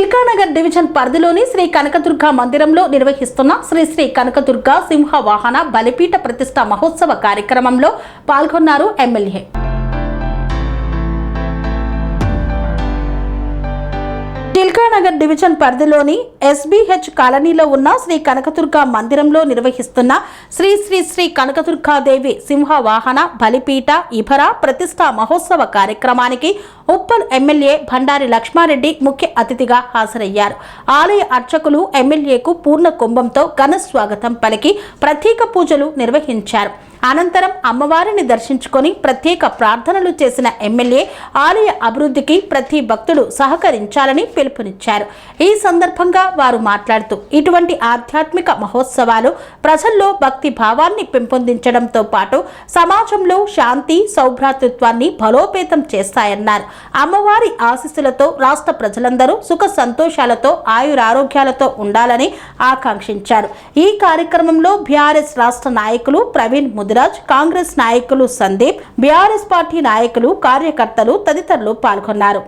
Chilkanagar division పరిధిలోని శ్రీ కనకదుర్గ మందిరంలో నిర్వహిస్తున్న శ్రీ శ్రీ కనకదుర్గ సింహ వాహన బలిపీఠ ప్రతిష్ఠ మహోత్సవ కార్యక్రమంలో పాల్గొన్నారు ఎమ్మెల్యే. చిల్కానగర్ డివిజన్ పరిధిలోని ఎస్బిహెచ్ కాలనీలో ఉన్న శ్రీ కనకదుర్గ మందిరంలో నిర్వహిస్తున్న శ్రీ శ్రీ శ్రీ కనకదుర్గాదేవి సింహ వాహన బలిపీఠ ఇభర ప్రతిష్ఠ మహోత్సవ కార్యక్రమానికి ఉప్పల్ ఎమ్మెల్యే బండారి లక్ష్మారెడ్డి ముఖ్య అతిథిగా హాజరయ్యారు. ఆలయ అర్చకులు ఎమ్మెల్యేకు పూర్ణ కుంభంతో ఘన స్వాగతం పలికి ప్రత్యేక పూజలు నిర్వహించారు. అనంతరం అమ్మవారిని దర్శించుకొని ప్రత్యేక ప్రార్థనలు చేసిన ఎమ్మెల్యే ఆలయ అభివృద్ధికి ప్రతి భక్తుడు సహకరించాలని పిలుపునిచ్చారు. ఈ సందర్భంగా వారు మాట్లాడుతూ ఇటువంటి ఆధ్యాత్మిక మహోత్సవాలు ప్రజల్లో భక్తి భావాన్ని పెంపొందించడంతో పాటు సమాజంలో శాంతి సౌభ్రాతృత్వాన్ని బలోపేతం చేస్తాయన్నారు. అమ్మవారి ఆశీస్సులతో రాష్ట్ర ప్రజలందరూ సుఖ సంతోషాలతో ఆయురారోగ్యాలతో ఉండాలని ఆకాంక్షించారు. ఈ కార్యక్రమంలో బీఆర్ఎస్ రాష్ట్ర నాయకులు ప్రవీణ్ ముదిరాజ్, కాంగ్రెస్ నాయకులు సందీప్, బీఆర్ఎస్ పార్టీ నాయకులు కార్యకర్తలు తదితరులు పాల్గొన్నారు.